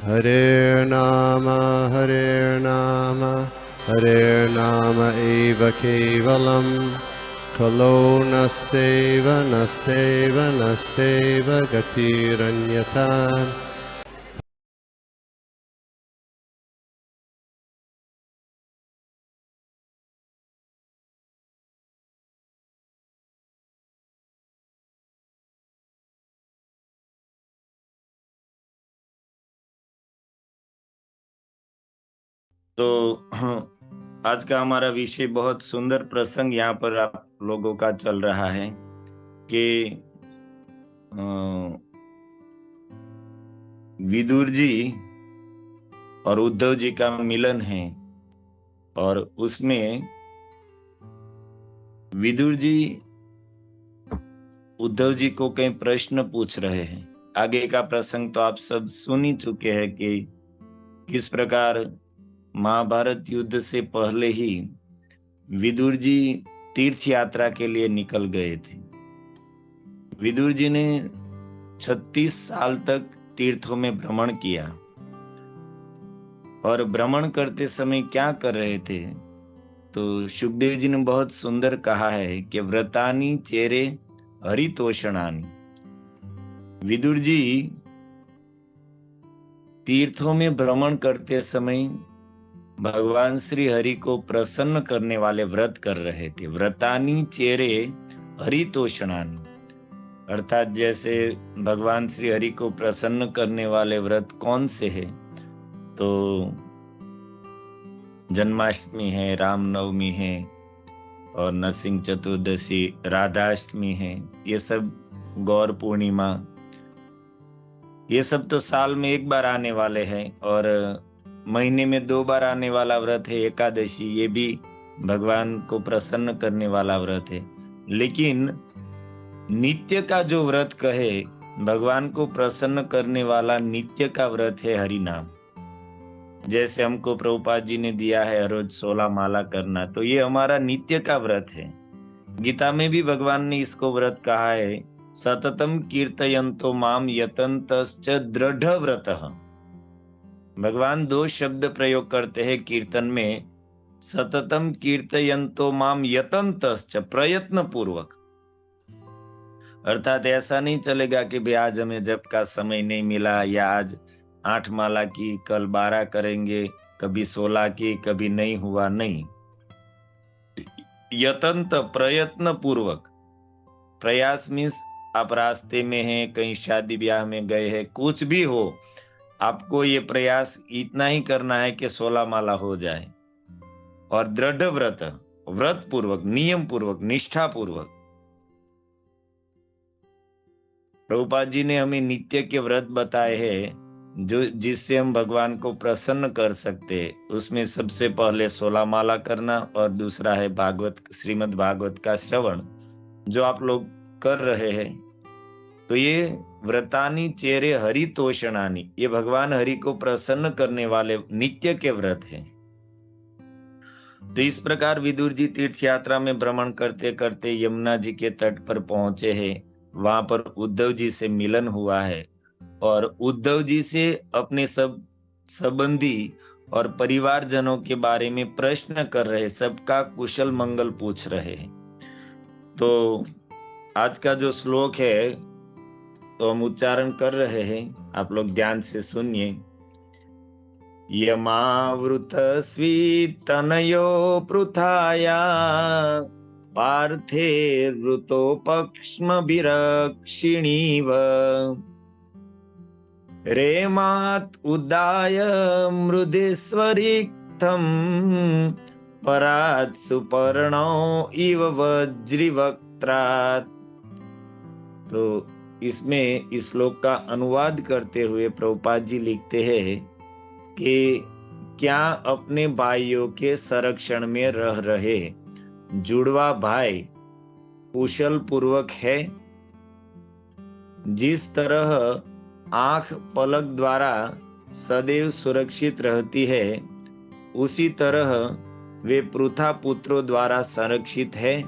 Hare Nama, Hare Nama eva kevalam, Kalo nasteva, nasteva, nasteva gatiranyata. तो आज का हमारा विषय बहुत सुंदर प्रसंग यहाँ पर आप लोगों का चल रहा है कि विदुर जी और उद्धव जी का मिलन है और उसमें विदुर जी उद्धव जी को कई प्रश्न पूछ रहे हैं। आगे का प्रसंग तो आप सब सुन ही चुके हैं कि किस प्रकार महाभारत युद्ध से पहले ही विदुर जी तीर्थ यात्रा के लिए निकल गए थे। विदुर जी ने 36 साल तक तीर्थों में भ्रमण किया और भ्रमण करते समय क्या कर रहे थे तो सुखदेव जी ने बहुत सुंदर कहा है कि व्रतानी चेरे हरितोषणानी। विदुर जी तीर्थों में भ्रमण करते समय भगवान श्री हरि को प्रसन्न करने वाले व्रत कर रहे थे। व्रतानी चेरे हरितोषणानी, अर्थात जैसे भगवान श्री हरि को प्रसन्न करने वाले व्रत कौन से हैं तो जन्माष्टमी है, रामनवमी है और नरसिंह चतुर्दशी, राधाष्टमी है, ये सब गौर पूर्णिमा, ये सब तो साल में एक बार आने वाले हैं। और महीने में 2 बार आने वाला व्रत है एकादशी, ये भी भगवान को प्रसन्न करने वाला व्रत है। लेकिन नित्य का जो व्रत कहे, भगवान को प्रसन्न करने वाला नित्य का व्रत है हरि नाम। जैसे हमको प्रभुपाद जी ने दिया है रोज 16 माला करना, तो ये हमारा नित्य का व्रत है। गीता में भी भगवान ने इसको व्रत कहा है, सततम कीर्तयन्तो माम यतन्तश्च दृढ़ व्रतः। भगवान 2 शब्द प्रयोग करते हैं कीर्तन में, सततम कीर्तयन्तो माम यतन्तश्च, प्रयत्न पूर्वक। अर्थात ऐसा नहीं चलेगा कि भाई आज हमें जप का समय नहीं मिला या आज 8 माला की, कल 12 करेंगे, कभी 16 की, कभी नहीं हुआ, नहीं। यतंत, प्रयत्न पूर्वक। प्रयास मीन्स आप रास्ते में हैं, कहीं शादी ब्याह में गए हैं, कुछ भी हो, आपको ये प्रयास इतना ही करना है कि 16 माला हो जाए। और दृढ़ व्रत, व्रत पूर्वक, नियम पूर्वक, निष्ठा पूर्वक। प्रभुपाद जी ने हमें नित्य के व्रत बताए हैं जो जिससे हम भगवान को प्रसन्न कर सकते हैं। उसमें सबसे पहले 16 माला करना और दूसरा है भागवत, श्रीमद् भागवत का श्रवण, जो आप लोग कर रहे हैं। तो ये व्रतानी चेरे हरितोषणानी, ये भगवान हरि को प्रसन्न करने वाले नित्य के व्रत हैं। तो इस प्रकार विदुर जी तीर्थ यात्रा में भ्रमण करते करते यमुना जी के तट पर पहुंचे हैं। वहां पर उद्धव जी से मिलन हुआ है और उद्धव जी से अपने सब संबंधी और परिवारजनों के बारे में प्रश्न कर रहे, सबका कुशल मंगल पूछ रहे हैं। तो आज का जो श्लोक है तो हम उच्चारण कर रहे हैं, आप लोग ध्यान से सुनिए। यमावृत स्वीतनयो पृथाया पार्थेर्वृतोपक्ष्मभिरक्षिणीव रेमात् उदाय मृदेश्वरिक्थं परात् सुपर्णो इव वज्रिवक्त्रात्। तो इसमें इस श्लोक का अनुवाद करते हुए प्रभुपाद जी लिखते हैं कि क्या अपने भाइयों के संरक्षण में रह रहे जुड़वा भाई कुशल पूर्वक है? जिस तरह आंख पलक द्वारा सदैव सुरक्षित रहती है, उसी तरह वे पृथा पुत्रों द्वारा संरक्षित है।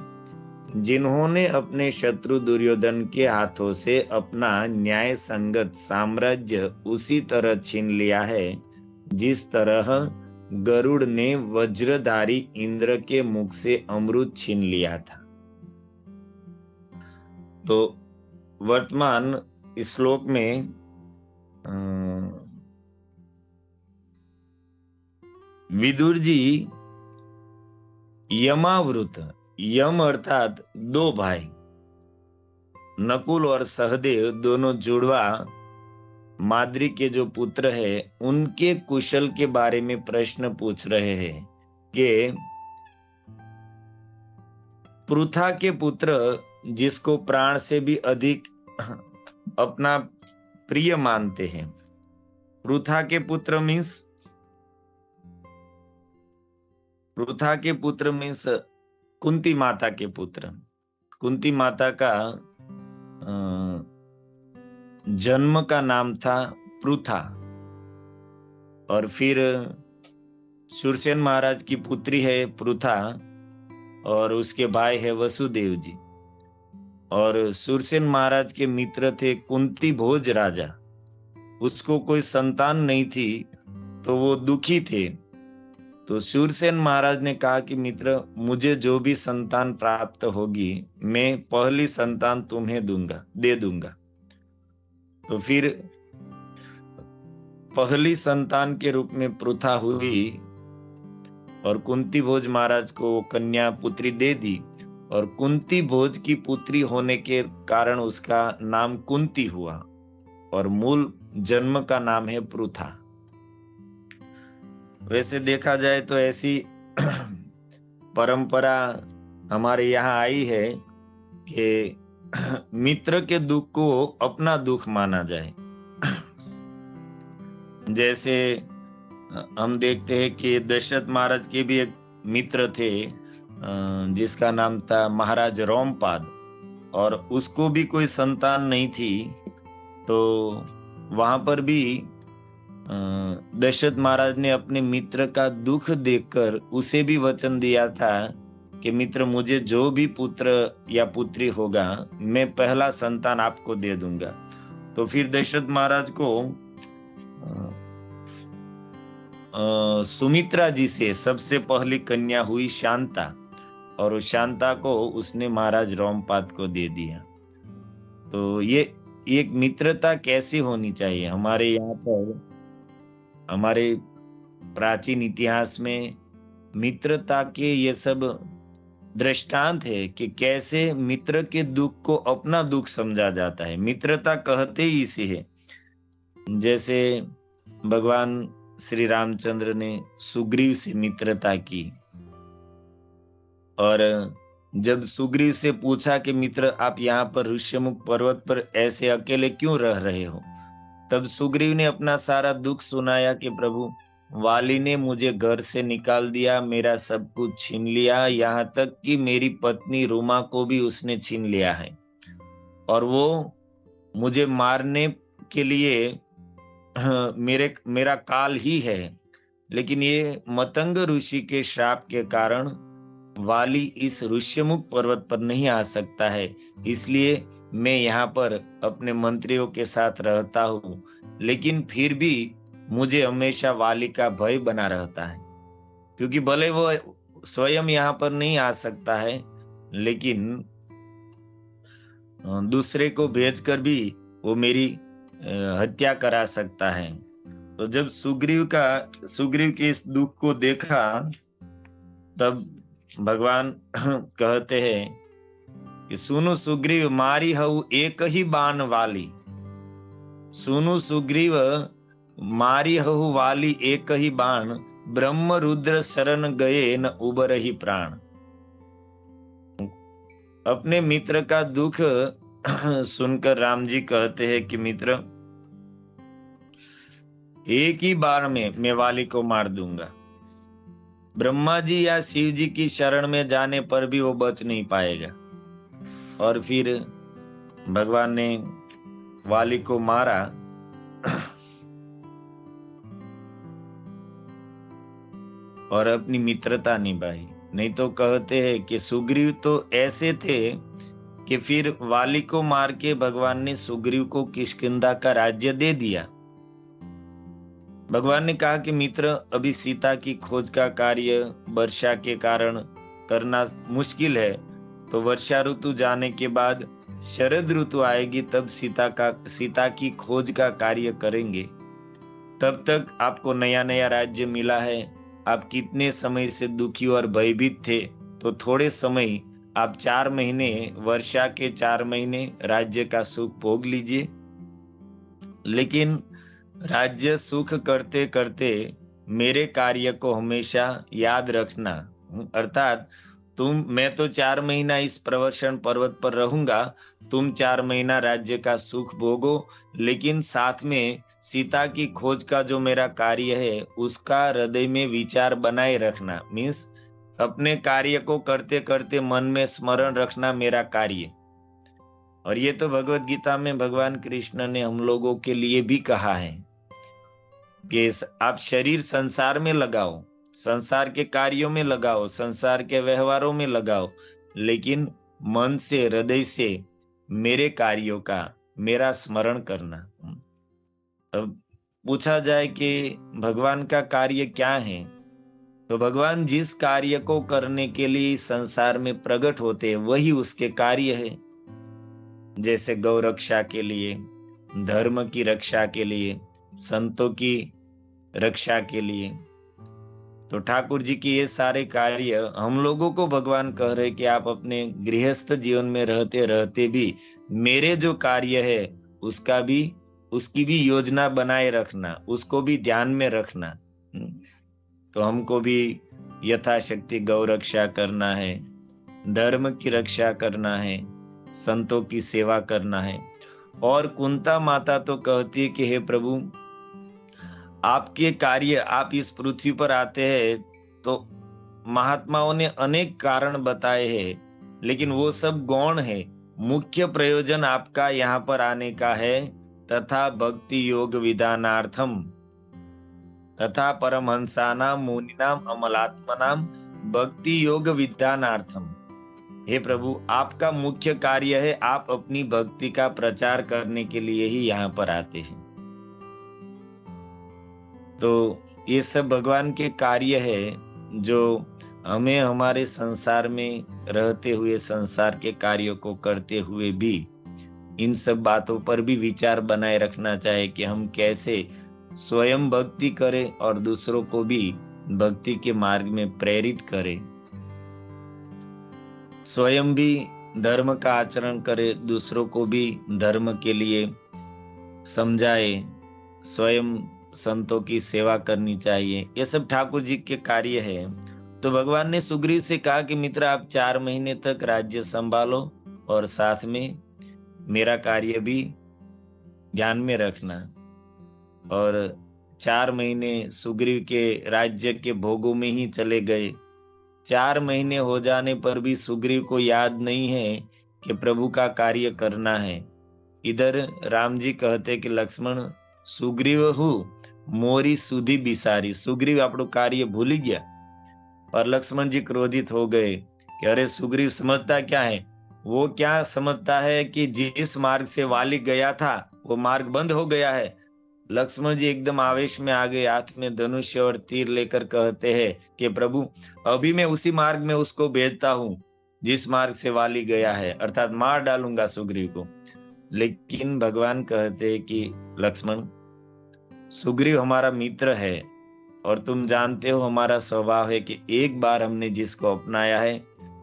जिन्होंने अपने शत्रु दुर्योधन के हाथों से अपना न्याय संगत साम्राज्य उसी तरह छीन लिया है जिस तरह गरुड़ ने वज्रधारी इंद्र के मुख से अमृत छीन लिया था। तो वर्तमान श्लोक में विदुर जी यमावृत, यम अर्थात दो भाई नकुल और सहदेव, दोनों जुड़वा माद्री के जो पुत्र है, उनके कुशल के बारे में प्रश्न पूछ रहे हैं कि पृथा के पुत्र जिसको प्राण से भी अधिक अपना प्रिय मानते हैं, पृथा के पुत्र मीन्स कुंती माता के पुत्र। कुंती माता का जन्म का नाम था पृथा, और फिर शूरसेन महाराज की पुत्री है पृथा, और उसके भाई है वसुदेव जी। और शूरसेन महाराज के मित्र थे कुंती भोज राजा। उसको कोई संतान नहीं थी तो वो दुखी थे। तो शूरसेन महाराज ने कहा कि मित्र, मुझे जो भी संतान प्राप्त होगी मैं पहली संतान तुम्हें दे दूंगा। तो फिर पहली संतान के रूप में पृथा हुई और कुंती भोज महाराज को कन्या पुत्री दे दी, और कुंती भोज की पुत्री होने के कारण उसका नाम कुंती हुआ, और मूल जन्म का नाम है पृथा। वैसे देखा जाए तो ऐसी परंपरा हमारे यहाँ आई है कि मित्र के दुख को अपना दुख माना जाए। जैसे हम देखते हैं कि दशरथ महाराज के भी एक मित्र थे जिसका नाम था महाराज रोमपाद, और उसको भी कोई संतान नहीं थी। तो वहां पर भी दशरथ महाराज ने अपने मित्र का दुख देखकर उसे भी वचन दिया था कि मित्र, मुझे जो भी पुत्र या पुत्री होगा मैं पहला संतान आपको दे दूंगा। तो फिर दशरथ महाराज को सुमित्रा जी से सबसे पहली कन्या हुई शांता, और उस शांता को उसने महाराज रोमपाद को दे दिया। तो ये एक मित्रता कैसी होनी चाहिए। हमारे यहाँ पर, हमारे प्राचीन इतिहास में मित्रता के ये सब दृष्टांत है कि कैसे मित्र के दुख को अपना दुख समझा जाता है। मित्रता कहते ही इसे है। जैसे भगवान श्री रामचंद्र ने सुग्रीव से मित्रता की, और जब सुग्रीव से पूछा कि मित्र, आप यहाँ पर ऋष्यमुख पर्वत पर ऐसे अकेले क्यों रह रहे हो, तब सुग्रीव ने अपना सारा दुख सुनाया कि प्रभु, वाली ने मुझे घर से निकाल दिया, मेरा सब कुछ छीन लिया, यहाँ तक कि मेरी पत्नी रुमा को भी उसने छीन लिया है, और वो मुझे मारने के लिए मेरा काल ही है। लेकिन ये मतंग ऋषि के श्राप के कारण वाली इस ऋष्यमुख पर्वत पर नहीं आ सकता है, इसलिए मैं यहाँ पर अपने मंत्रियों के साथ रहता हूँ। लेकिन फिर भी मुझे हमेशा वाली का भय बना रहता है, क्योंकि भले वो स्वयं यहाँ पर नहीं आ सकता है, लेकिन दूसरे को भेजकर भी वो मेरी हत्या करा सकता है। तो जब सुग्रीव के इस दुख को देखा, तब भगवान कहते हैं कि सुनु सुग्रीव मारी हऊ एक ही बाण वाली। सुनु सुग्रीव मारी हऊ वाली एक ही बाण, ब्रह्म रुद्र शरण गए न उबरहि प्राण। अपने मित्र का दुख सुनकर राम जी कहते हैं कि मित्र, एक ही बार में मैं वाली को मार दूंगा। ब्रह्मा जी या शिव जी की शरण में जाने पर भी वो बच नहीं पाएगा। और फिर भगवान ने वाली को मारा। और अपनी मित्रता निभाई। नहीं तो कहते हैं कि सुग्रीव तो ऐसे थे कि फिर वाली को मार के भगवान ने सुग्रीव को किष्किंधा का राज्य दे दिया। भगवान ने कहा कि मित्र, अभी सीता की खोज का कार्य वर्षा के कारण करना मुश्किल है, तो वर्षा ऋतु जाने के बाद शरद ऋतु आएगी, तब सीता की खोज का कार्य करेंगे। तब तक आपको नया नया राज्य मिला है, आप कितने समय से दुखी और भयभीत थे, तो थोड़े समय आप 4 महीने, वर्षा के 4 महीने राज्य का सुख भोग लीजिए। लेकिन राज्य सुख करते करते मेरे कार्य को हमेशा याद रखना। अर्थात मैं तो 4 महीना इस प्रवर्षण पर्वत पर रहूंगा, तुम 4 महीना राज्य का सुख भोगो, लेकिन साथ में सीता की खोज का जो मेरा कार्य है उसका हृदय में विचार बनाए रखना। मीन्स अपने कार्य को करते करते मन में स्मरण रखना मेरा कार्य। और ये तो भगवत गीता में भगवान कृष्ण ने हम लोगों के लिए भी कहा है कि आप शरीर संसार में लगाओ, संसार के कार्यों में लगाओ, संसार के व्यवहारों में लगाओ, लेकिन मन से, हृदय से मेरे कार्यों का, मेरा स्मरण करना। अब पूछा जाए कि भगवान का कार्य क्या है, तो भगवान जिस कार्य को करने के लिए संसार में प्रकट होते हैं वही उसके कार्य है। जैसे गौ रक्षा के लिए, धर्म की रक्षा के लिए, संतों की रक्षा के लिए, तो ठाकुर जी की ये सारे कार्य हम लोगों को भगवान कह रहे कि आप अपने गृहस्थ जीवन में रहते रहते भी मेरे जो कार्य है उसकी भी योजना बनाए रखना, उसको भी ध्यान में रखना। तो हमको भी यथाशक्ति गौ रक्षा करना है, धर्म की रक्षा करना है, संतों की सेवा करना है। और कुंता माता तो कहती है कि हे प्रभु, आपके कार्य, आप इस पृथ्वी पर आते हैं तो महात्माओं ने अनेक कारण बताए हैं, लेकिन वो सब गौण है। मुख्य प्रयोजन आपका यहाँ पर आने का है, तथा भक्ति योग विधानार्थम तथा परमहंसानाम मुनिनाम अमलात्मनाम भक्ति योग विधानार्थम। हे प्रभु, आपका मुख्य कार्य है, आप अपनी भक्ति का प्रचार करने के लिए ही यहाँ पर आते हैं। तो ये सब भगवान के कार्य है जो हमें हमारे संसार में रहते हुए, संसार के कार्यों को करते हुए भी इन सब बातों पर भी विचार बनाए रखना चाहिए कि हम कैसे स्वयं भक्ति करें और दूसरों को भी भक्ति के मार्ग में प्रेरित करें, स्वयं भी धर्म का आचरण करें, दूसरों को भी धर्म के लिए समझाए, स्वयं संतों की सेवा करनी चाहिए। ये सब ठाकुर जी के कार्य है। तो भगवान ने सुग्रीव से कहा कि मित्र, आप 4 महीने तक राज्य संभालो और साथ में मेरा कार्य भी ध्यान में रखना। और 4 महीने सुग्रीव के राज्य के भोगों में ही चले गए। 4 महीने हो जाने पर भी सुग्रीव को याद नहीं है कि प्रभु का कार्य करना है। इधर राम जी कहते कि लक्ष्मण, सुग्रीव हूँ मोरी सुधी बिसारी, सुग्रीव આપણું कार्य भूल गया। और लक्ष्मण जी क्रोधित हो गए कि अरे सुग्रीव समझता क्या है, वो क्या समझता है कि जिस मार्ग से वाली गया था वो मार्ग बंद हो गया है। लक्ष्मण जी एकदम आवेश में आ गए, हाथ में धनुष और तीर लेकर कहते हैं कि प्रभु, अभी मैं उसी मार्ग में उसको भेजता हूँ जिस मार्ग से वाली गया है, अर्थात मार डालूंगा सुग्रीव को। लेकिन भगवान कहते हैं कि लक्ष्मण, सुग्रीव हमारा मित्र है और तुम जानते हो हमारा स्वभाव है कि एक बार हमने जिसको अपनाया है,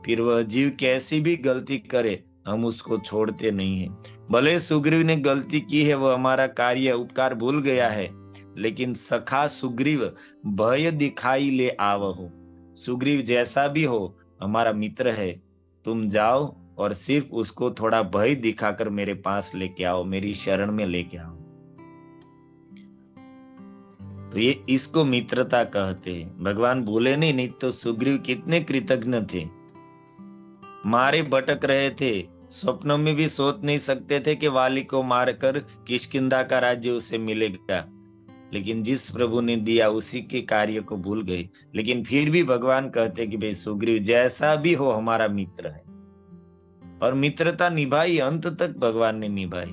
फिर वह जीव कैसी भी गलती करे हम उसको छोड़ते नहीं है। भले सुग्रीव ने गलती की है, वह हमारा कार्य उपकार भूल गया है, लेकिन सखा सुग्रीव भय दिखाई ले आवहो। सुग्रीव जैसा भी हो हमारा मित्र है, तुम जाओ और सिर्फ उसको थोड़ा भय दिखाकर मेरे पास लेके आओ, मेरी शरण में लेके आओ। तो ये इसको मित्रता कहते हैं। भगवान बोले नहीं तो सुग्रीव कितने कृतज्ञ थे। मारे भटक रहे थे, स्वप्नों में भी सोच नहीं सकते थे कि वाली को मारकर किष्किंधा का राज्य उसे मिलेगा। लेकिन जिस प्रभु ने दिया उसी के कार्य को भूल गए। लेकिन फिर भी भगवान कहते कि भाई सुग्रीव जैसा भी हो हमारा मित्र है, और मित्रता निभाई, अंत तक भगवान ने निभाई।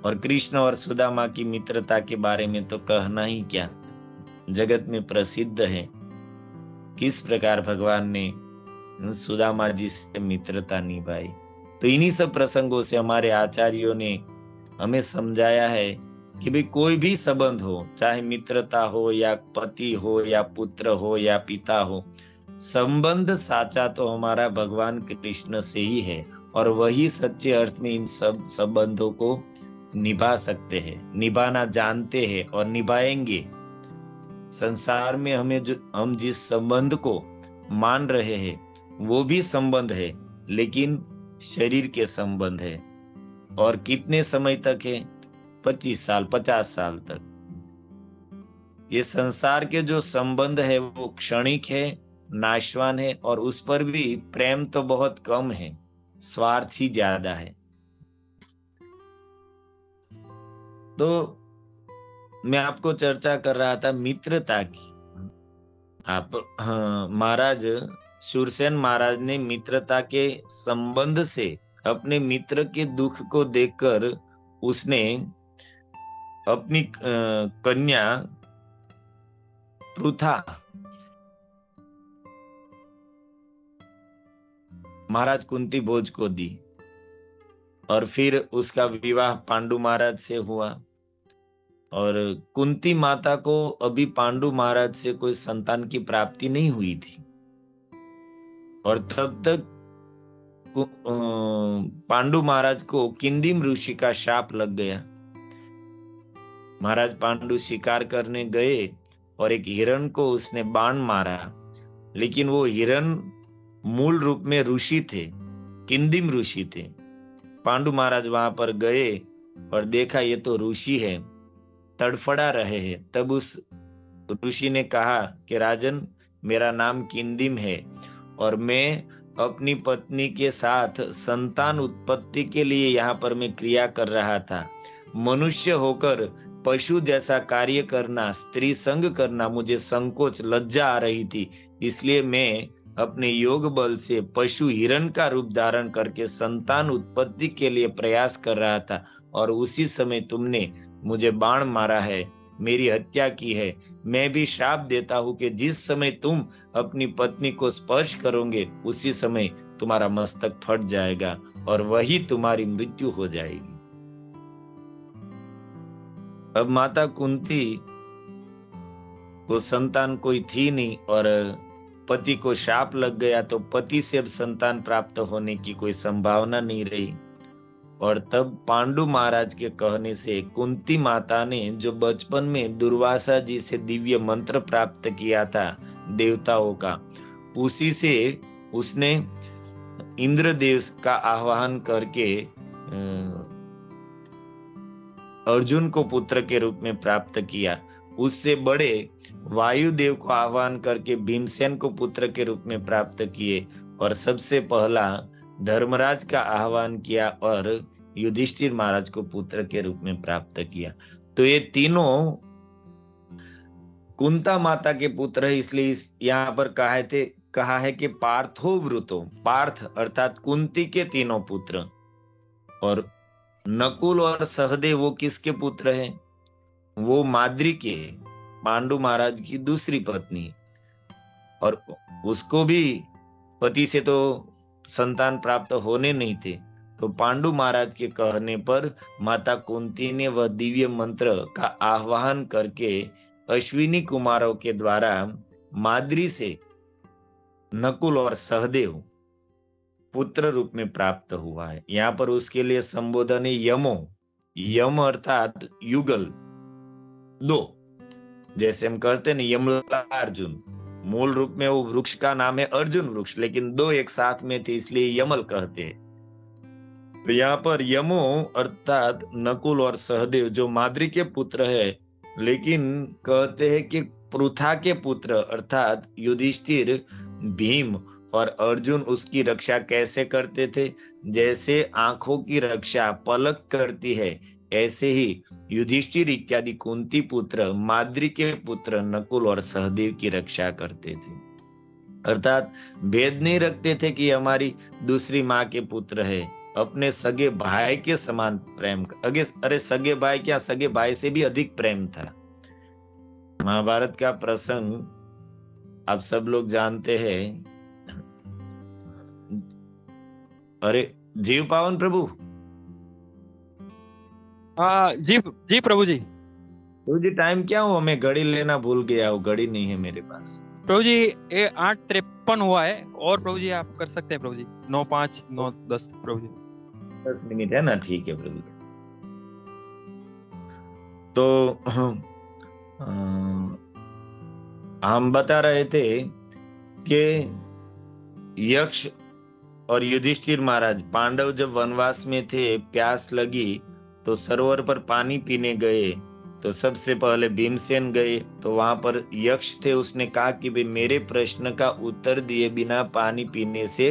और कृष्ण और सुदामा की मित्रता के बारे में तो कहना ही क्या, जगत में प्रसिद्ध है किस प्रकार भगवान ने सुदामा जी से मित्रता निभाई। तो इन्हीं सब प्रसंगों से हमारे आचार्यों ने हमें समझाया है कि भाई कोई भी संबंध हो, चाहे मित्रता हो या पति हो या पुत्र हो या पिता हो, संबंध साचा तो हमारा भगवान कृष्ण से ही है, और वही सच्चे अर्थ में इन सब संबंधों को निभा सकते हैं, निभाना जानते हैं और निभाएंगे। संसार में हम जिस संबंध को मान रहे हैं वो भी संबंध है, लेकिन शरीर के संबंध है। और कितने समय तक है? 25 साल 50 साल तक। ये संसार के जो संबंध है वो क्षणिक है, नाशवान है, और उस पर भी प्रेम तो बहुत कम है, स्वार्थ ही ज्यादा है। तो मैं आपको चर्चा कर रहा था मित्रता की। आप महाराज शूरसेन महाराज ने मित्रता के संबंध से अपने मित्र के दुख को देखकर उसने अपनी कन्या पृथा महाराज कुंती भोज को दी, और फिर उसका विवाह पांडु महाराज से हुआ। और कुंती माता को अभी पांडु महाराज से कोई संतान की प्राप्ति नहीं हुई थी, और तब तक पांडु महाराज को किंदिम ऋषि का शाप लग गया। महाराज पांडु शिकार करने गए और एक हिरण को उसने बाण मारा, लेकिन वो हिरण मूल रूप में ऋषि थे, किंदिम ऋषि थे। पांडु महाराज वहां पर गए और देखा ये तो ऋषि है, तड़फड़ा रहे हैं। तब उस ऋषि ने कहा कि राजन, मेरा नाम किंदिम है और मैं अपनी पत्नी के साथ संतान उत्पत्ति के लिए यहाँ पर मैं क्रिया कर रहा था। मनुष्य होकर पशु जैसा कार्य करना, स्त्री संग करना मुझे संकोच, लज्जा आ रही थी, इसलिए मैं अपने योग बल से पशु हिरण का रूप धारण करके संतान उत्पत्ति के लिए प्रयास कर रहा था, और उसी समय तुमने मुझे बाण मारा है, मेरी हत्या की है। मैं भी श्राप देता हूं कि जिस समय तुम अपनी पत्नी को स्पर्श करोगे उसी समय तुम्हारा मस्तक फट जाएगा और वही तुम्हारी मृत्यु हो जाएगी। अब माता कुंती को संतान कोई थी नहीं और पति को शाप लग गया, तो पति से अब संतान प्राप्त होने की कोई संभावना नहीं रही। और तब पांडु महाराज के कहने से कुंती माता ने, जो बचपन में दुर्वासा जी से दिव्य मंत्र प्राप्त किया था देवताओं का, उसी से उसने इंद्रदेव का आह्वान करके अर्जुन को पुत्र के रूप में प्राप्त किया। उससे बड़े वायुदेव को आह्वान करके भीमसेन को पुत्र के रूप में प्राप्त किए, और सबसे पहला धर्मराज का आह्वान किया और युधिष्ठिर महाराज को पुत्र के रूप में प्राप्त किया। तो ये तीनों कुंता माता के पुत्र है, इसलिए यहाँ पर कहा है कि पार्थो वृतो, पार्थ अर्थात कुंती के तीनों पुत्र। और नकुल और सहदेव वो किसके पुत्र हैं? वो माद्री के, पांडु महाराज की दूसरी पत्नी, और उसको भी पति से तो संतान प्राप्त होने नहीं थे। तो पांडु महाराज के कहने पर माता कुंती ने वह दिव्य मंत्र का आह्वान करके अश्विनी कुमारों के द्वारा माद्री से नकुल और सहदेव पुत्र रूप में प्राप्त हुआ है। यहाँ पर उसके लिए संबोधन है यमो, यम अर्थात युगल, दो, जैसे हम कहते हैं यमला अर्जुन, मूल रूप में वो वृक्ष का नाम है अर्जुन वृक्ष, लेकिन दो एक साथ में थे इसलिए यमल कहते हैं। तो यहाँ पर यमो अर्थात नकुल और सहदेव जो माद्री के पुत्र है, लेकिन कहते हैं कि पृथा के पुत्र अर्थात युधिष्ठिर, भीम और अर्जुन उसकी रक्षा कैसे करते थे? जैसे आंखों की रक्षा पलक करती है, ऐसे ही युधिष्ठिर इत्यादि कुंती पुत्र माद्री के पुत्र नकुल और सहदेव की रक्षा करते थे। अर्थात भेद नहीं रखते थे कि हमारी दूसरी माँ के पुत्र है, अपने सगे भाई के समान प्रेम। अरे सगे भाई क्या, सगे भाई से भी अधिक प्रेम था। महाभारत का प्रसंग आप सब लोग जानते हैं। अरे जीव पावन प्रभु, हाँ जी जी प्रभु जी। प्रभु जी टाइम क्या हुआ? मैं घड़ी लेना भूल गया हूँ, घड़ी नहीं है मेरे पास। प्रभु जी ये 8:53 हुआ है, और प्रभु जी आप कर सकते हैं प्रभु जी। 9:05 9:10 प्रभु जी। 10 मिनट है ना, ठीक है प्रभु जी। तो हम बता रहे थे कि यक्ष और युधिष्ठिर महाराज, पांडव जब वनवास में थे, प्यास लगी तो सरोवर पर पानी पीने गए। तो सबसे पहले भीमसेन गए, तो वहां पर यक्ष थे। उसने कहा कि भाई मेरे प्रश्न का उत्तर दिए बिना पानी पीने से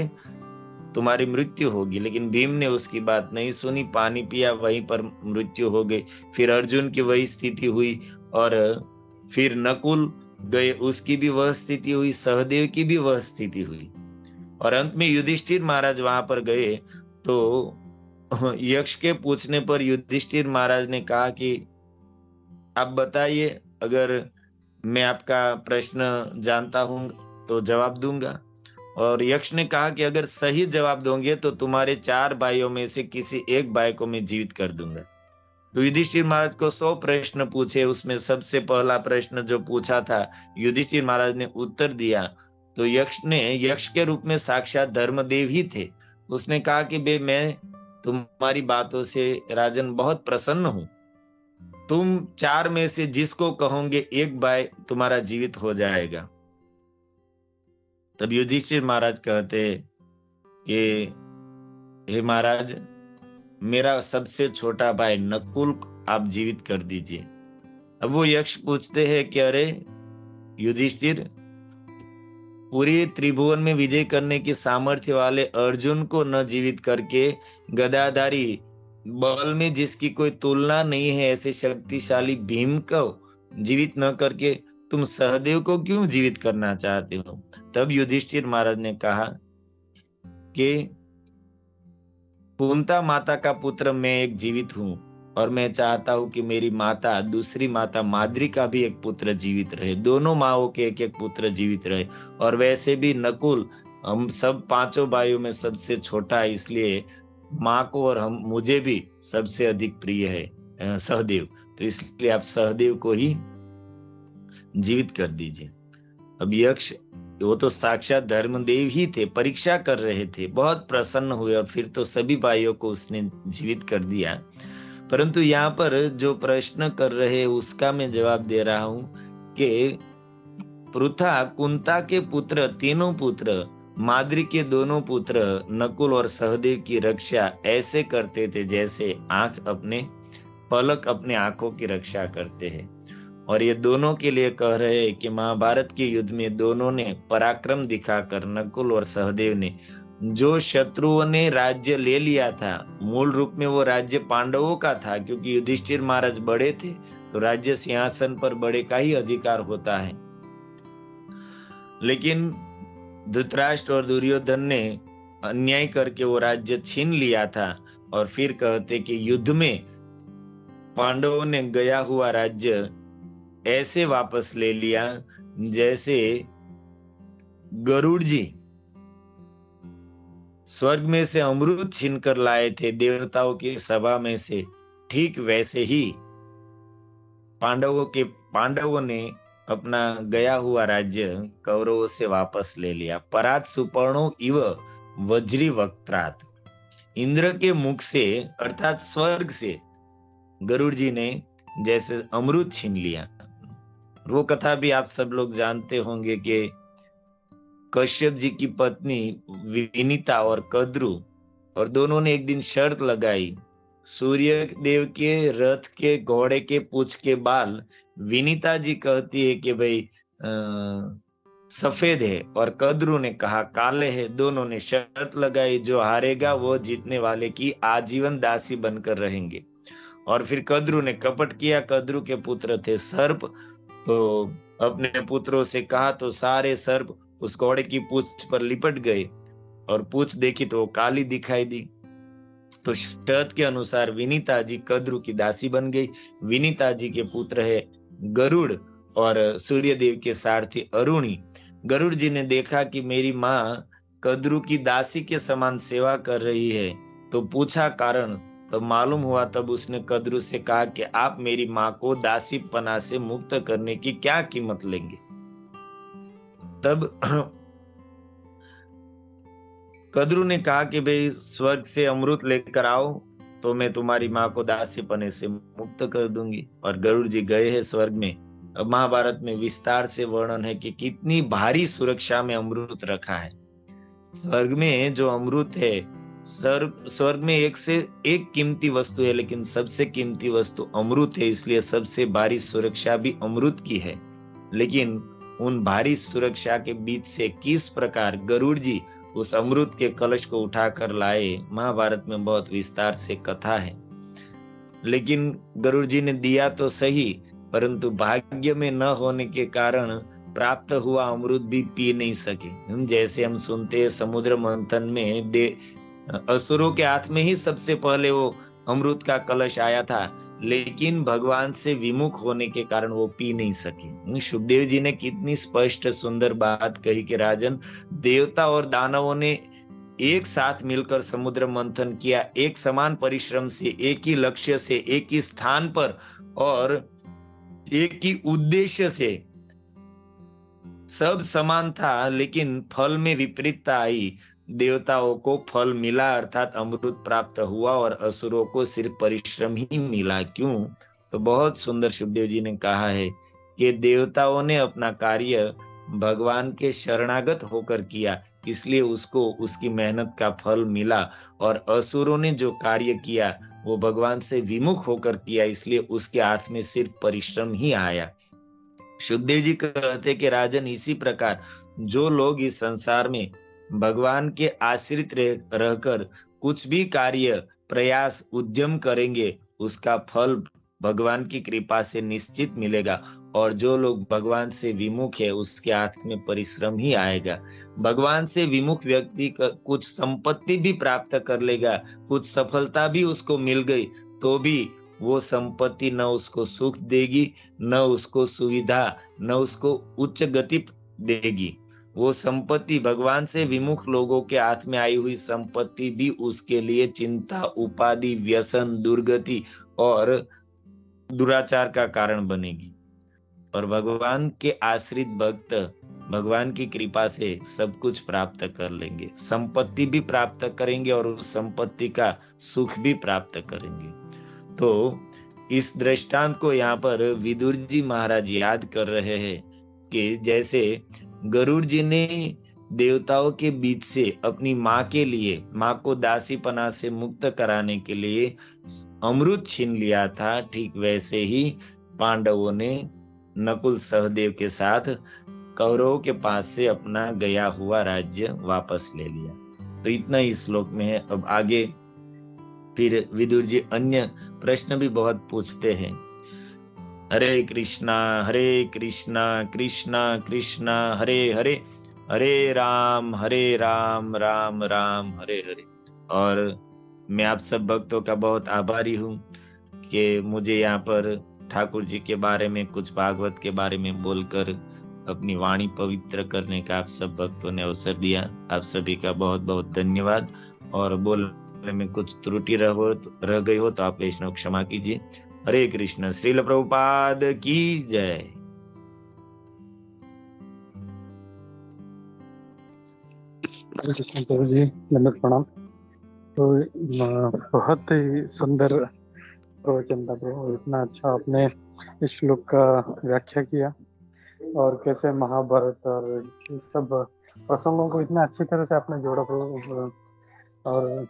तुम्हारी मृत्यु होगी। लेकिन भीम ने उसकी बात नहीं सुनी, पानी पिया, वहीं पर मृत्यु हो गई। फिर अर्जुन की वही स्थिति हुई, और फिर नकुल गए, उसकी भी वह स्थिति हुई, सहदेव की भी वह स्थिति हुई, और अंत में युधिष्ठिर महाराज वहां पर गए। तो यक्ष के पूछने पर युधिष्ठिर महाराज ने कहा कि आप बताइए, अगर मैं आपका प्रश्न जानता हूं तो जवाब दूंगा। और यक्ष ने कहा कि अगर सही जवाब दोगे तो तुम्हारे 4 भाइयों में से किसी एक भाई को मैं जीवित कर दूंगा। तो युधिष्ठिर महाराज को 100 प्रश्न पूछे, उसमें सबसे पहला प्रश्न जो पूछा था, युधिष्ठिर महाराज ने उत्तर दिया। तो यक्ष के रूप में साक्षात धर्मदेव ही थे। उसने कहा कि बे मैं तुम्हारी बातों से राजन बहुत प्रसन्न हूं। तुम 4 में से जिसको कहोगे एक भाई तुम्हारा जीवित हो जाएगा। तब युधिष्ठिर महाराज कहते कि हे महाराज, मेरा सबसे छोटा भाई नकुल आप जीवित कर दीजिए। अब वो यक्ष पूछते हैं कि अरे युधिष्ठिर, पूरी त्रिभुवन में विजय करने की सामर्थ्य वाले अर्जुन को न जीवित करके, गदाधारी बल में जिसकी कोई तुलना नहीं है ऐसे शक्तिशाली भीम को जीवित न करके तुम सहदेव को क्यों जीवित करना चाहते हो? तब युधिष्ठिर महाराज ने कहा कि कुंता माता का पुत्र मैं एक जीवित हूं, और मैं चाहता हूं कि मेरी माता, दूसरी माता माद्री का भी एक पुत्र जीवित रहे, दोनों माओं के एक एक पुत्र जीवित रहे। और वैसे भी नकुल हम सब 5 भाइयों में सबसे छोटा है, इसलिए माँ को और मुझे भी सबसे अधिक प्रिय है सहदेव। तो इसलिए आप सहदेव को ही जीवित कर दीजिए। अब यक्ष, वो तो साक्षात धर्मदेव ही थे, परीक्षा कर रहे थे, बहुत प्रसन्न हुए, और फिर तो सभी भाइयों को उसने जीवित कर दिया। परंतु यहाँ पर जो प्रश्न कर रहे उसका मैं जवाब दे रहा हूं कि पृथा, कुंता के पुत्र, तीनों पुत्र, माद्री के दोनों पुत्र नकुल और सहदेव की रक्षा ऐसे करते थे जैसे पलक अपने आंखों की रक्षा करते हैं। और ये दोनों के लिए कह रहे हैं कि महाभारत के युद्ध में दोनों ने पराक्रम दिखाकर, नकुल और सहदेव ने, जो शत्रुओं ने राज्य ले लिया था, मूल रूप में वो राज्य पांडवों का था, क्योंकि युधिष्ठिर महाराज बड़े थे तो राज्य सिंहासन पर बड़े का ही अधिकार होता है। लेकिन धृतराष्ट्र और दुर्योधन ने अन्याय करके वो राज्य छीन लिया था, और फिर कहते कि युद्ध में पांडवों ने गया हुआ राज्य ऐसे वापस ले लिया जैसे गरुड़ जी स्वर्ग में से अमृत छीन कर लाए थे देवताओं की सभा में से, ठीक वैसे ही पांडवों ने अपना गया हुआ राज्य कौरवों से वापस ले लिया। परात सुपर्णो इव वज्री वक्त्रात, इंद्र के मुख से अर्थात स्वर्ग से गरुड़ जी ने जैसे अमृत छीन लिया। वो कथा भी आप सब लोग जानते होंगे कि कश्यप जी की पत्नी विनीता और कद्रु, और दोनों ने एक दिन शर्त लगाई, सूर्य देव के रथ के घोड़े के पूंछ के बाल विनीता जी कहती है कि भाई सफेद है, और कद्रु ने कहा काले है। दोनों ने शर्त लगाई, जो हारेगा वो जीतने वाले की आजीवन दासी बनकर रहेंगे। और फिर कद्रु ने कपट किया। कद्रु के पुत्र थे सर्प, तो अपने पुत्रों से कहा तो सारे सर्प उस घोड़े की पूंछ पर लिपट गए और पूंछ देखी तो वो काली दिखाई दी। तो शरत के अनुसार विनीता जी कद्रु की दासी बन गई। विनीता जी के पुत्र है गरुड़ और सूर्यदेव के सारथी अरुणी। गरुड़ जी ने देखा कि मेरी माँ कद्रु की दासी के समान सेवा कर रही है, तो पूछा कारण। तो मालूम हुआ, तब उसने कद्रु से कहा कि आप मेरी माँ को दासी पना से मुक्त करने की क्या कीमत लेंगे। तब कद्रु ने कहा कि भाई स्वर्ग से अमृत लेकर आओ तो मैं तुम्हारी माँ को दासी पने से मुक्त कर दूंगी। और गरुड़ जी गए हैं स्वर्ग में। अब महाभारत में विस्तार से वर्णन है कि कितनी भारी सुरक्षा में अमृत रखा है। स्वर्ग में जो अमृत है, स्वर्ग में एक से एक कीमती वस्तु है, लेकिन सबसे कीमती वस्तु अमृत है, इसलिए सबसे भारी सुरक्षा भी अमृत की है। लेकिन उन भारी सुरक्षा के बीच से किस प्रकार गरुड़ जी उस अमृत के कलश को उठाकर लाए, महाभारत में बहुत विस्तार से कथा है। लेकिन गरुड़ जी ने दिया तो सही, परंतु भाग्य में न होने के कारण प्राप्त हुआ अमृत भी पी नहीं सके। जैसे हम सुनते हैं समुद्र मंथन में असुरों के हाथ में ही सबसे पहले वो अमृत का कलश आया था, लेकिन भगवान से विमुख होने के कारण वो पी नहीं सके। सुखदेव जी ने कितनी स्पष्ट सुंदर बात कही कि राजन, देवता और दानवों ने एक साथ मिलकर समुद्र मंथन किया, एक समान परिश्रम से, एक ही लक्ष्य से, एक ही स्थान पर और एक ही उद्देश्य से। सब समान था, लेकिन फल में विपरीतता आई। देवताओं को फल मिला अर्थात अमृत प्राप्त हुआ, और असुरों को सिर्फ परिश्रम ही मिला। क्यों? तो बहुत सुंदर सुखदेव जी ने कहा है कि देवताओं ने अपना कार्य भगवान के शरणागत होकर किया, इसलिए उसको उसकी मेहनत का फल मिला। और असुरों ने जो कार्य किया वो भगवान से विमुख होकर किया, इसलिए उसके हाथ में सिर्फ परिश्रम ही आया। सुखदेव जी कहते कि राजन, इसी प्रकार जो लोग इस संसार में भगवान के आश्रित रहकर कुछ भी कार्य, प्रयास, उद्यम करेंगे, उसका फल भगवान की कृपा से निश्चित मिलेगा। और जो लोग भगवान से विमुख है, उसके हाथ में परिश्रम ही आएगा। भगवान से विमुख व्यक्ति कुछ संपत्ति भी प्राप्त कर लेगा, कुछ सफलता भी उसको मिल गई, तो भी वो संपत्ति न उसको सुख देगी, न उसको सुविधा, न उसको उच्च गति देगी। वो संपत्ति, भगवान से विमुख लोगों के हाथ में आई हुई संपत्ति भी उसके लिए चिंता, उपाधि, व्यसन, दुर्गति और दुराचार का कारण बनेगी। और भगवान के आश्रित भक्त भगवान की कृपा से सब कुछ प्राप्त कर लेंगे, संपत्ति भी प्राप्त करेंगे और उस संपत्ति का सुख भी प्राप्त करेंगे। तो इस दृष्टांत को यहाँ पर विदुर जी महाराज याद कर रहे हैं कि जैसे गरुड़ जी ने देवताओं के बीच से अपनी माँ के लिए, माँ को दासी पना से मुक्त कराने के लिए अमृत छीन लिया था, ठीक वैसे ही पांडवों ने नकुल सहदेव के साथ कौरवों के पास से अपना गया हुआ राज्य वापस ले लिया। तो इतना ही श्लोक में है। अब आगे फिर विदुर जी अन्य प्रश्न भी बहुत पूछते हैं। हरे कृष्णा कृष्णा कृष्णा हरे हरे, हरे राम राम राम हरे हरे। और मैं आप सब भक्तों का बहुत आभारी हूँ कि मुझे यहाँ पर ठाकुर जी के बारे में, कुछ भागवत के बारे में बोलकर अपनी वाणी पवित्र करने का आप सब भक्तों ने अवसर दिया। आप सभी का बहुत बहुत धन्यवाद। और बोलने में कुछ त्रुटि रह गई हो तो आप वैष्णव क्षमा कीजिए। हरे कृष्ण। श्रील प्रभुपाद की जय। हरे कृष्ण प्रभु जी, दंडवत प्रणाम। तो बहुत ही सुंदर प्रवचन था प्रभु, इतना अच्छा आपने इस श्लोक का व्याख्या किया और कैसे महाभारत और इस सब प्रसंगों को इतने अच्छी तरह से आपने जोड़ा प्रभु। और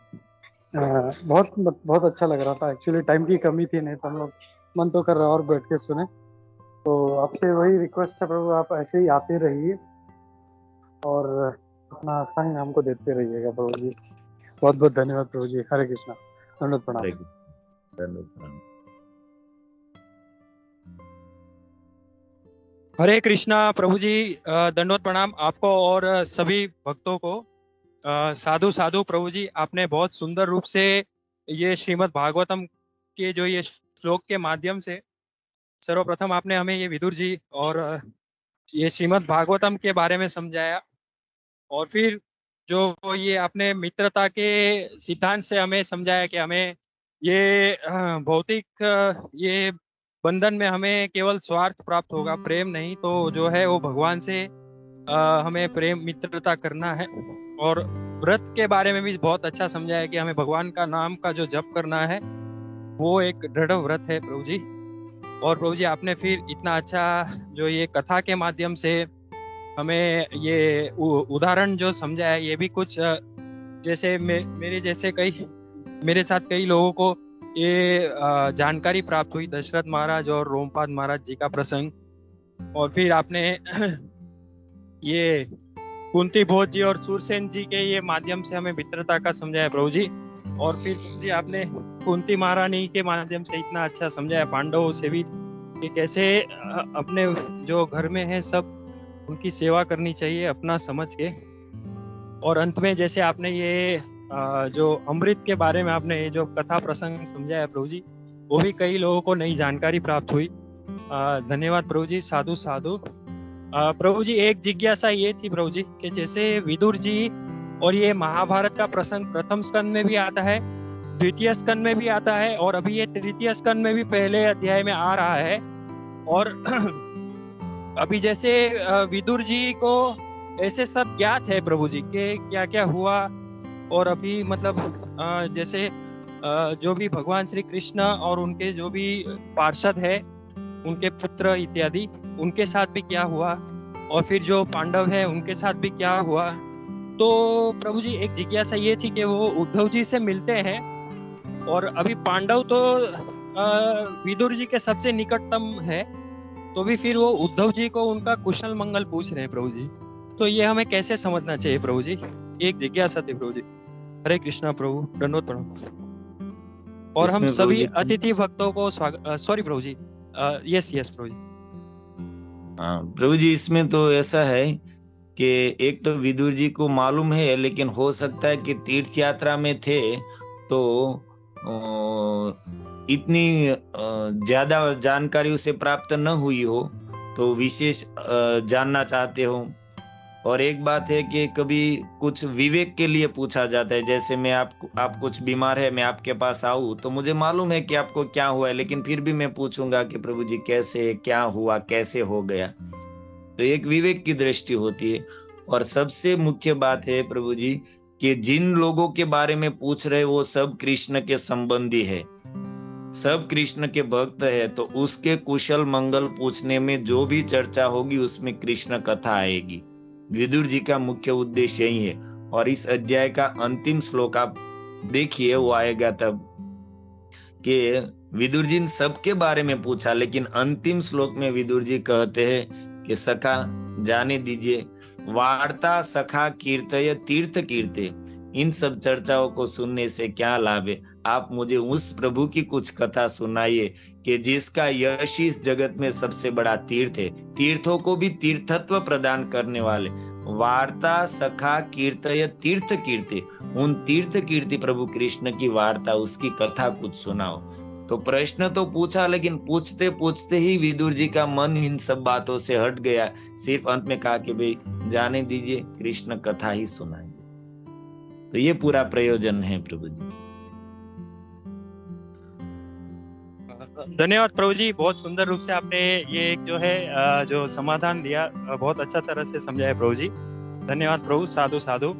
बहुत बहुत अच्छा लग रहा था। एक्चुअली टाइम की कमी थी, नहीं तो हम लोग मन तो कर रहा और बैठ के सुने। तो आपसे वही रिक्वेस्ट है प्रभु, आप ऐसे ही आते रहिए और अपना संग हमको देते रहिएगा प्रभु जी। बहुत बहुत धन्यवाद प्रभु जी। हरे कृष्णा। धन्यवाद प्रणाम। धन्यवाद। हरे कृष्णा प्रभु जी, दंडवत प्रणाम आपको और सभी भक्तों को। साधु साधु प्रभु जी, आपने बहुत सुंदर रूप से ये श्रीमद् भागवतम के जो ये श्लोक के माध्यम से सर्वप्रथम आपने हमें ये विदुर जी और ये श्रीमद् भागवतम के बारे में समझाया, और फिर जो ये आपने मित्रता के सिद्धांत से हमें समझाया कि हमें ये भौतिक ये बंधन में हमें केवल स्वार्थ प्राप्त होगा, प्रेम नहीं। तो जो है वो भगवान से हमें प्रेम मित्रता करना है। और व्रत के बारे में भी बहुत अच्छा समझाया कि हमें भगवान का नाम का जो जप करना है वो एक दृढ़ व्रत है प्रभु जी। और प्रभु जी आपने फिर इतना अच्छा जो ये कथा के माध्यम से हमें ये उदाहरण जो समझाया, ये भी कुछ जैसे मेरे साथ कई लोगों को ये जानकारी प्राप्त हुई, दशरथ महाराज और रोमपाद महाराज जी का प्रसंग। और फिर आपने ये कुंती भोज जी और सूरसेन जी के ये माध्यम से हमें मित्रता का समझाया प्रभु जी। और फिर जी आपने कुंती महारानी के माध्यम से इतना अच्छा समझाया पांडवों से भी कि कैसे अपने जो घर में है सब उनकी सेवा करनी चाहिए अपना समझ के। और अंत में जैसे आपने ये जो अमृत के बारे में आपने ये जो कथा प्रसंग समझाया प्रभु जी, वो भी कई लोगों को नई जानकारी प्राप्त हुई। धन्यवाद प्रभु जी, साधु साधु। प्रभु जी एक जिज्ञासा ये थी प्रभु जी कि जैसे विदुर जी और ये महाभारत का प्रसंग प्रथम स्कंद में भी आता है, द्वितीय स्कंद में भी आता है, और अभी ये तृतीय स्कंद में भी पहले अध्याय में आ रहा है। और अभी जैसे विदुर जी को ऐसे सब ज्ञात है प्रभु जी के क्या क्या हुआ, और अभी मतलब जैसे जो भी भगवान श्री कृष्ण और उनके जो भी पार्षद है, उनके पुत्र इत्यादि, उनके साथ भी क्या हुआ, और फिर जो पांडव है उनके साथ भी क्या हुआ। तो प्रभु जी एक जिज्ञासा ये थी कि वो उद्धव जी से मिलते हैं, और अभी पांडव तो विदुर जी के सबसे निकटतम है, तो भी फिर वो उद्धव जी को उनका कुशल मंगल पूछ रहे हैं प्रभु जी। तो ये हमें कैसे समझना चाहिए प्रभु जी, एक जिज्ञासा थी प्रभु जी। हरे कृष्णा प्रभु, दंडवत प्रणाम। और हम सभी अतिथि भक्तों को स्वागत। सॉरी प्रभु जी, यस प्रभु जी। हाँ प्रभु जी, इसमें तो ऐसा है कि एक तो विदुर जी को मालूम है, लेकिन हो सकता है कि तीर्थ यात्रा में थे तो इतनी ज्यादा जानकारी उसे प्राप्त न हुई हो, तो विशेष जानना चाहते हो। और एक बात है कि कभी कुछ विवेक के लिए पूछा जाता है, जैसे मैं आप कुछ बीमार है, मैं आपके पास आऊं तो मुझे मालूम है कि आपको क्या हुआ है, लेकिन फिर भी मैं पूछूंगा कि प्रभु जी कैसे, क्या हुआ, कैसे हो गया। तो एक विवेक की दृष्टि होती है। और सबसे मुख्य बात है प्रभु जी कि जिन लोगों के बारे में पूछ रहे वो सब कृष्ण के संबंधी है, सब कृष्ण के भक्त है, तो उसके कुशल मंगल पूछने में जो भी चर्चा होगी उसमें कृष्ण कथा आएगी। विदुर जी का मुख्य उद्देश्य यही है। और इस अध्याय का अंतिम श्लोक आप देखिए, वो आएगा तब कि विदुर जी ने सबके बारे में पूछा, लेकिन अंतिम श्लोक में विदुर जी कहते हैं कि सखा जाने दीजिए, वार्ता सखा कीर्तय तीर्थ कीर्ते, इन सब चर्चाओं को सुनने से क्या लाभ है। आप मुझे उस प्रभु की कुछ कथा सुनाइए कि जिसका यश इस जगत में सबसे बड़ा तीर्थ है, तीर्थों को भी तीर्थत्व प्रदान करने वाले। वार्ता सखा कीर्तय तीर्थ कीर्ति, उन तीर्थ कीर्ति प्रभु कृष्ण की वार्ता, उसकी कथा कुछ सुनाओ। तो प्रश्न तो पूछा, लेकिन पूछते पूछते ही विदुर जी का मन इन सब बातों से हट गया। सिर्फ अंत में कहा कि भाई जाने दीजिए, कृष्ण कथा ही सुनाएंगे। तो ये पूरा प्रयोजन है प्रभु जी। धन्यवाद प्रभु जी, बहुत सुंदर रूप से आपने ये एक जो है जो समाधान दिया, बहुत अच्छा तरह से समझाया प्रभु जी। धन्यवाद प्रभु, साधु साधु।